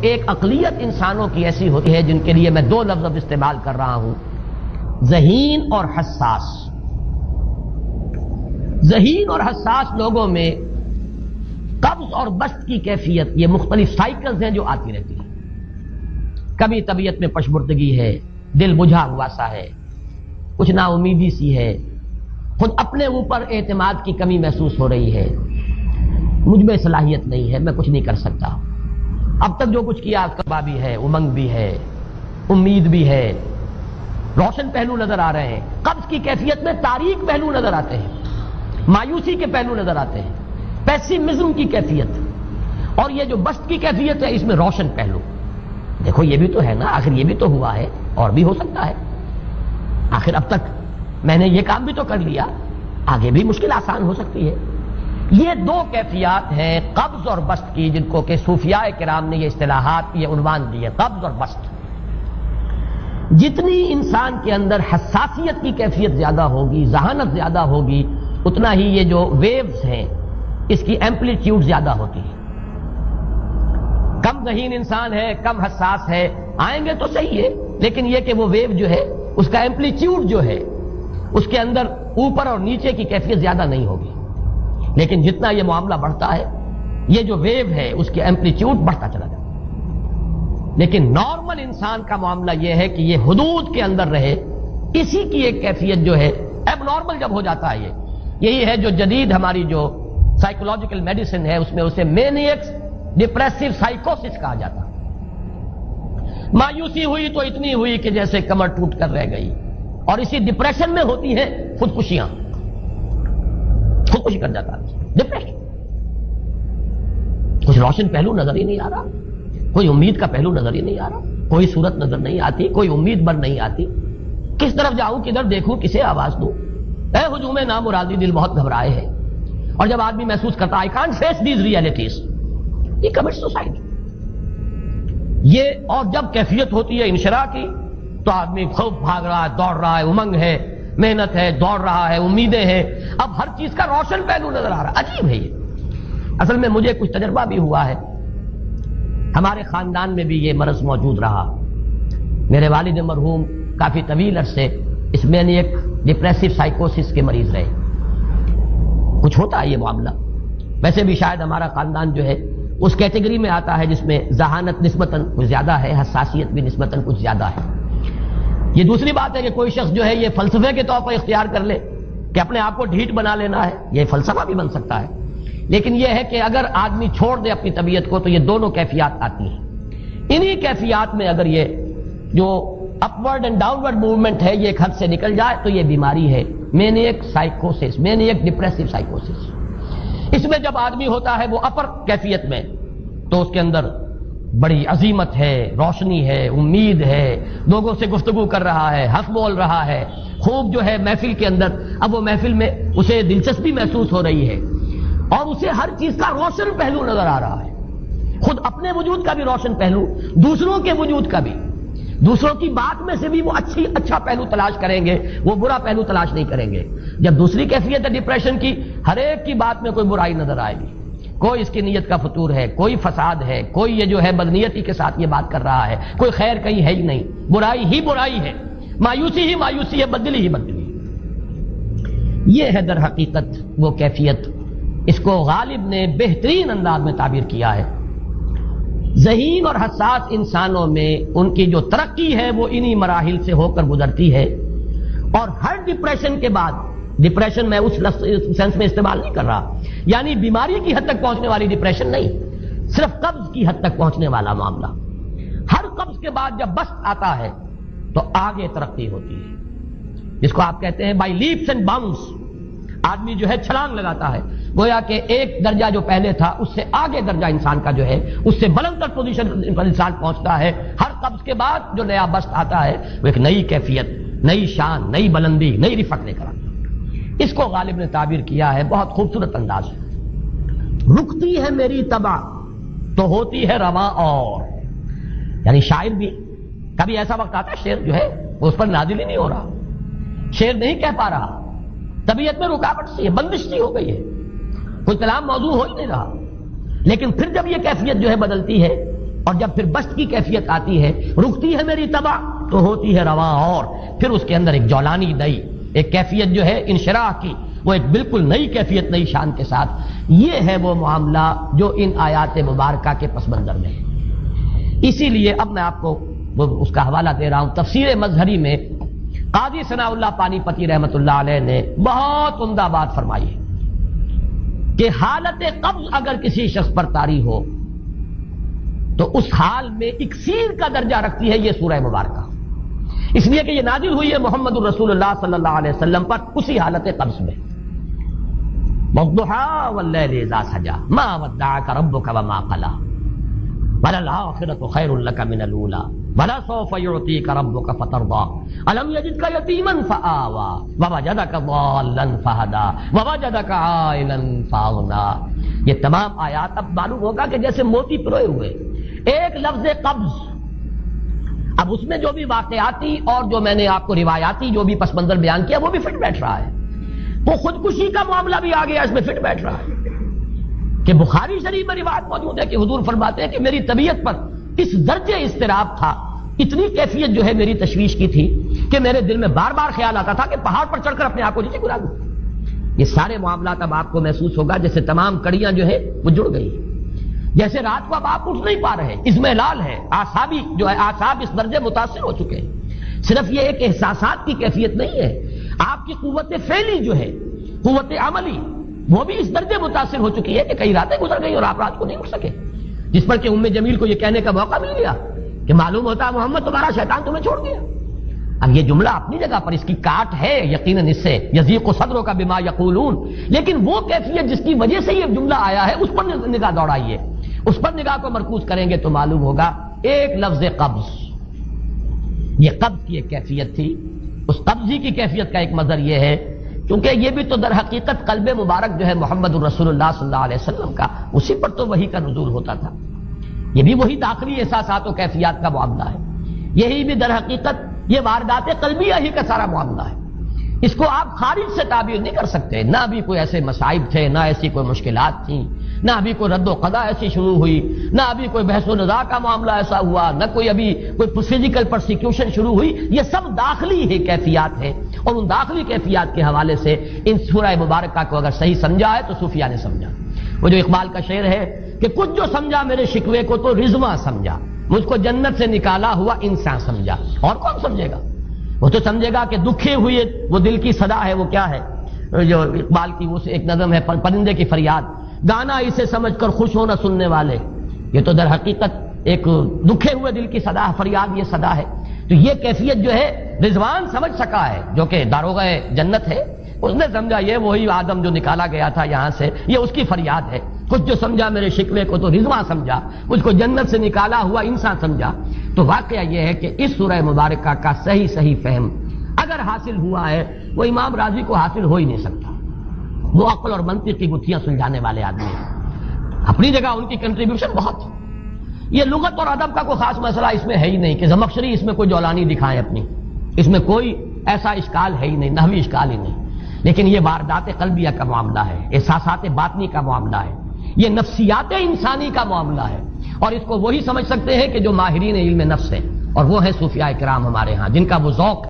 ایک اقلیت انسانوں کی ایسی ہوتی ہے جن کے لیے میں دو لفظ اب استعمال کر رہا ہوں، ذہین اور حساس۔ ذہین اور حساس لوگوں میں قبض اور بسط کی کیفیت، یہ مختلف سائیکلز ہیں جو آتی رہتی ہیں۔ کبھی طبیعت میں پشبردگی ہے، دل بجھا ہوا سا ہے، کچھ نا امیدی سی ہے، خود اپنے اوپر اعتماد کی کمی محسوس ہو رہی ہے، مجھ میں صلاحیت نہیں ہے، میں کچھ نہیں کر سکتا، اب تک جو کچھ کیا کبا بھی ہے، امنگ بھی ہے، امید بھی ہے، روشن پہلو نظر آ رہے ہیں۔ قبض کی کیفیت میں تاریک پہلو نظر آتے ہیں، مایوسی کے پہلو نظر آتے ہیں، پیسیمزم کی کیفیت، اور یہ جو بسط کی کیفیت ہے اس میں روشن پہلو۔ دیکھو یہ بھی تو ہے نا، آخر یہ بھی تو ہوا ہے اور بھی ہو سکتا ہے، آخر اب تک میں نے یہ کام بھی تو کر لیا، آگے بھی مشکل آسان ہو سکتی ہے۔ یہ دو کیفیات ہیں قبض اور بسط کی، جن کو کہ صوفیاء کرام نے یہ اصطلاحات، یہ عنوان دیے، قبض اور بسط۔ جتنی انسان کے اندر حساسیت کی کیفیت زیادہ ہوگی، ذہانت زیادہ ہوگی، اتنا ہی یہ جو ویوز ہیں اس کی ایمپلیٹیوڈ زیادہ ہوتی ہے۔ کم ذہین انسان ہے، کم حساس ہے، آئیں گے تو صحیح ہے، لیکن یہ کہ وہ ویو جو ہے اس کا ایمپلیٹیوڈ جو ہے اس کے اندر اوپر اور نیچے کی کیفیت زیادہ نہیں ہوگی، لیکن جتنا یہ معاملہ بڑھتا ہے یہ جو ویو ہے اس کی ایمپلیٹیوڈ بڑھتا چلا جاتا ہے۔ لیکن نارمل انسان کا معاملہ یہ ہے کہ یہ حدود کے اندر رہے، اسی کی ایک کیفیت جو ہے اب نارمل جب ہو جاتا ہے، یہی ہے جو جدید ہماری جو سائیکولوجیکل میڈیسن ہے اس میں اسے مینیکس ڈپریسو سائیکوسس کہا جاتا ہے۔ مایوسی ہوئی تو اتنی ہوئی کہ جیسے کمر ٹوٹ کر رہ گئی، اور اسی ڈپریشن میں ہوتی ہیں خودکشیاں، خودکشی کر جاتا ہے ڈپریشن۔ کچھ روشن پہلو نظر ہی نہیں آ رہا، کوئی امید کا پہلو نظر ہی نہیں آ رہا، کوئی صورت نظر نہیں آتی، کوئی امید بر نہیں آتی، کس طرف جاؤں، کدھر دیکھوں، کسے آواز دوں، اے ہجوم نامرادی، دل بہت گھبرائے ہے۔ اور جب آدمی محسوس کرتا I can't face these realities، یہ commits suicide۔ یہ اور جب کیفیت ہوتی ہے انشراح کی تو آدمی خوب بھاگ رہا ہے، دوڑ رہا ہے، امنگ ہے، محنت ہے، دوڑ رہا ہے، امیدیں ہیں، اب ہر چیز کا روشن پہلو نظر آ رہا ہے۔ عجیب ہے یہ، اصل میں مجھے کچھ تجربہ بھی ہوا ہے، ہمارے خاندان میں بھی یہ مرض موجود رہا۔ میرے والد مرحوم کافی طویل عرصے اس میں ایک ڈپریسو سائیکوسس کے مریض رہے۔ کچھ ہوتا ہے یہ معاملہ، ویسے بھی شاید ہمارا خاندان جو ہے اس کیٹیگری میں آتا ہے جس میں ذہانت نسبتاً کچھ زیادہ ہے، حساسیت بھی نسبتاً کچھ زیادہ ہے۔ یہ دوسری بات ہے کہ کوئی شخص جو ہے یہ فلسفے کے طور پر اختیار کر لے کہ اپنے آپ کو ڈھیٹ بنا لینا ہے، یہ فلسفہ بھی بن سکتا ہے، لیکن یہ ہے کہ اگر آدمی چھوڑ دے اپنی طبیعت کو تو یہ دونوں کیفیات آتی ہیں۔ انہی کیفیات میں اگر یہ جو اپورڈ اینڈ ڈاؤنورڈ موومنٹ ہے یہ ایک حد سے نکل جائے تو یہ بیماری ہے مینیک سائیکوسس، مینیک ڈپریسو سائیکوسس۔ اس میں جب آدمی ہوتا ہے وہ اپر کیفیت میں تو اس کے اندر بڑی عظیمت ہے، روشنی ہے، امید ہے، لوگوں سے گفتگو کر رہا ہے، ہنس بول رہا ہے، خوب جو ہے محفل کے اندر، اب وہ محفل میں اسے دلچسپی محسوس ہو رہی ہے اور اسے ہر چیز کا روشن پہلو نظر آ رہا ہے، خود اپنے وجود کا بھی روشن پہلو، دوسروں کے وجود کا بھی، دوسروں کی بات میں سے بھی وہ اچھا پہلو تلاش کریں گے، وہ برا پہلو تلاش نہیں کریں گے۔ جب دوسری کیفیت ہے ڈپریشن کی، ہر ایک کی بات میں کوئی برائی نظر آئے گی، کوئی اس کی نیت کا فطور ہے، کوئی فساد ہے، کوئی یہ جو ہے بدنیتی کے ساتھ یہ بات کر رہا ہے، کوئی خیر کہیں ہے ہی نہیں، برائی ہی برائی ہے، مایوسی ہی مایوسی ہے، بدلی ہی بدلی۔ یہ ہے در حقیقت وہ کیفیت، اس کو غالب نے بہترین انداز میں تعبیر کیا ہے۔ ذہین اور حساس انسانوں میں ان کی جو ترقی ہے وہ انہی مراحل سے ہو کر گزرتی ہے، اور ہر ڈپریشن کے بعد، ڈپریشن میں اس سینس میں استعمال نہیں کر رہا یعنی بیماری کی حد تک پہنچنے والی ڈپریشن نہیں، صرف قبض کی حد تک پہنچنے والا معاملہ۔ ہر قبض کے بعد جب بسط آتا ہے تو آگے ترقی ہوتی ہے، جس کو آپ کہتے ہیں بائی لیپس اینڈ باؤنڈس، آدمی جو ہے چھلانگ لگاتا ہے، گویا کہ ایک درجہ جو پہلے تھا اس سے آگے درجہ انسان کا جو ہے اس سے بلند تر پوزیشن پر انسان پہنچتا ہے۔ ہر قبض کے بعد جو نیا بسط آتا ہے وہ ایک نئی کیفیت، نئی شان، نئی بلندی، نئی رفعت لے کر آتا ہے۔ اس کو غالب نے تعبیر کیا ہے بہت خوبصورت انداز ہے، رکتی ہے میری طبع تو ہوتی ہے رواں، اور یعنی شاعر بھی کبھی ایسا وقت آتا ہے شعر جو ہے اس پر نازل ہی نہیں ہو رہا، شعر نہیں کہہ پا رہا، طبیعت میں رکاوٹ سی ہے، بندش سی ہو گئی ہے، کوئی کلام موضوع ہو ہی نہیں رہا، لیکن پھر جب یہ کیفیت جو ہے بدلتی ہے اور جب پھر بست کی کیفیت آتی ہے، رکتی ہے میری تباہ تو ہوتی ہے رواں، اور پھر اس کے اندر ایک جولانی نئی ایک کیفیت جو ہے انشراح کی، وہ ایک بالکل نئی کیفیت نئی شان کے ساتھ، یہ ہے وہ معاملہ جو ان آیات مبارکہ کے پس منظر میں ہے۔ اسی لیے اب میں آپ کو اس کا حوالہ دے رہا ہوں، تفسیر مظہری میں قاضی ثناء اللہ پانی پتی رحمۃ اللہ علیہ نے بہت عمدہ بات فرمائی ہے کہ حالت قبض اگر کسی شخص پر طاری ہو تو اس حال میں اکسیر کا درجہ رکھتی ہے یہ سورہ مبارکہ، اس لیے کہ یہ نازل ہوئی ہے محمد الرسول اللہ صلی اللہ علیہ وسلم پر اسی حالت قبض میں۔ وَالضُّحَىٰ وَاللَّيْلِ إِذَا سَجَىٰ مَا وَدَّعَكَ رَبُّكَ وَمَا قَلَىٰ وَلَلْآخِرَةُ خَيْرٌ لَكَ مِنَ الْأُولَىٰ وَلَسَوْفَ يُعْطِيكَ رَبُّكَ فَتَرْضَىٰ أَلَمْ يَجِدْكَ يَتِيمًا فَآوَىٰ وَوَجَدَكَ ضَالًّا فَهَدَىٰ وَوَجَدَكَ عَائِلًا فَأَغْنَىٰ۔ یہ تمام آیات اب معلوم ہوگا کہ جیسے موتی پروئے ہوئے، ایک لفظ قبض، اب اس میں جو بھی واقعاتی اور جو میں نے آپ کو روایاتی جو بھی پس منظر بیان کیا وہ بھی فٹ بیٹھ رہا ہے، وہ خودکشی کا معاملہ بھی آ گیا اس میں فٹ بیٹھ رہا ہے کہ بخاری شریف میں روایت موجود ہے کہ حضور فرماتے ہیں کہ میری طبیعت پر اس درجے اضطراب تھا، اتنی کیفیت جو ہے میری تشویش کی تھی کہ میرے دل میں بار بار خیال آتا تھا کہ پہاڑ پر چڑھ کر اپنے آپ کو نیچے گرا دوں۔ یہ سارے معاملات اب آپ کو محسوس ہوگا جیسے تمام کڑیاں جو ہے وہ جڑ گئی، جیسے رات کو اب آپ اٹھ نہیں پا رہے، اضمحلال ہے، اعصابی جو ہے اعصاب اس درجے متاثر ہو چکے ہیں۔ صرف یہ ایک احساسات کی کیفیت نہیں ہے، آپ کی قوت فعلی جو ہے، قوت عملی، وہ بھی اس درجے متاثر ہو چکی ہے کہ کئی راتیں گزر گئی اور آپ رات کو نہیں اٹھ سکے، جس پر کہ ام جمیل کو یہ کہنے کا موقع مل گیا کہ معلوم ہوتا ہے محمد تمہارا شیطان تمہیں چھوڑ گیا۔ اب یہ جملہ اپنی جگہ پر اس کی کاٹ ہے یقیناً، اس سے یضیق صدرک بما یقولون، لیکن وہ کیفیت جس کی وجہ سے یہ جملہ آیا ہے اس پر نگاہ دوڑائیے، اس پر نگاہ کو مرکوز کریں گے تو معلوم ہوگا ایک لفظ قبض، یہ قبض کی ایک کیفیت تھی۔ اس قبضی کی کیفیت کا ایک مظہر یہ ہے کیونکہ یہ بھی تو در حقیقت قلب مبارک جو ہے محمد الرسول اللہ صلی اللہ علیہ وسلم کا، اسی پر تو وحی کا نزول ہوتا تھا، یہ بھی وہی داخلی احساسات و کیفیات کا معاملہ ہے، یہی بھی در حقیقت یہ واردات قلبیہ ہی کا سارا معاملہ ہے۔ اس کو آپ خارج سے تعبیر نہیں کر سکتے، نہ ابھی کوئی ایسے مصائب تھے، نہ ایسی کوئی مشکلات تھیں، نہ ابھی کوئی رد و قضا ایسی شروع ہوئی، نہ ابھی کوئی بحث و نزاع کا معاملہ ایسا ہوا، نہ کوئی ابھی کوئی فزیکل پرسیکیوشن شروع ہوئی، یہ سب داخلی ہی کیفیات ہیں، اور ان داخلی کیفیات کے حوالے سے ان سورہ مبارکہ کو اگر صحیح سمجھا ہے تو صوفیہ نے سمجھا۔ وہ جو اقبال کا شعر ہے کہ کچھ جو سمجھا میرے شکوے کو تو رضواں سمجھا، مجھ کو جنت سے نکالا ہوا انسان سمجھا، اور کون سمجھے گا؟ وہ تو سمجھے گا کہ دکھے ہوئے وہ دل کی صدا ہے، وہ کیا ہے جو اقبال کی وہ ایک نظم ہے پرندے کی فریاد، گانا اسے سمجھ کر خوش ہونا سننے والے، یہ تو در حقیقت ایک دکھے ہوئے دل کی صدا فریاد، یہ صدا ہے۔ تو یہ کیفیت جو ہے رضوان سمجھ سکا ہے جو کہ داروغہ جنت ہے، اس نے سمجھا یہ وہی آدم جو نکالا گیا تھا یہاں سے، یہ اس کی فریاد ہے۔ کچھ جو سمجھا میرے شکوے کو تو رضوان سمجھا، مجھ کو جنت سے نکالا ہوا انسان سمجھا۔ تو واقعہ یہ ہے کہ اس سورہ مبارکہ کا صحیح فہم اگر حاصل ہوا ہے، وہ امام راضی کو حاصل ہو ہی نہیں سکتا، وہ عقل اور منطق کی گتھیاں سلجھانے والے آدمی ہیں، اپنی جگہ ان کی کنٹریبیوشن بہت ہے۔ یہ لغت اور ادب کا کوئی خاص مسئلہ اس میں ہے ہی نہیں کہ زمخشری اس میں کوئی جولانی دکھائے اپنی، اس میں کوئی ایسا اشکال ہے ہی نہیں، نحوی اشکال ہی نہیں، لیکن یہ واردات قلبیہ کا معاملہ ہے، احساسات باطنی کا معاملہ ہے، یہ نفسیات انسانی کا معاملہ ہے، اور اس کو وہی سمجھ سکتے ہیں کہ جو ماہرین علم نفس ہیں، اور وہ ہیں صوفیاء کرام ہمارے ہاں، جن کا وہ ذوق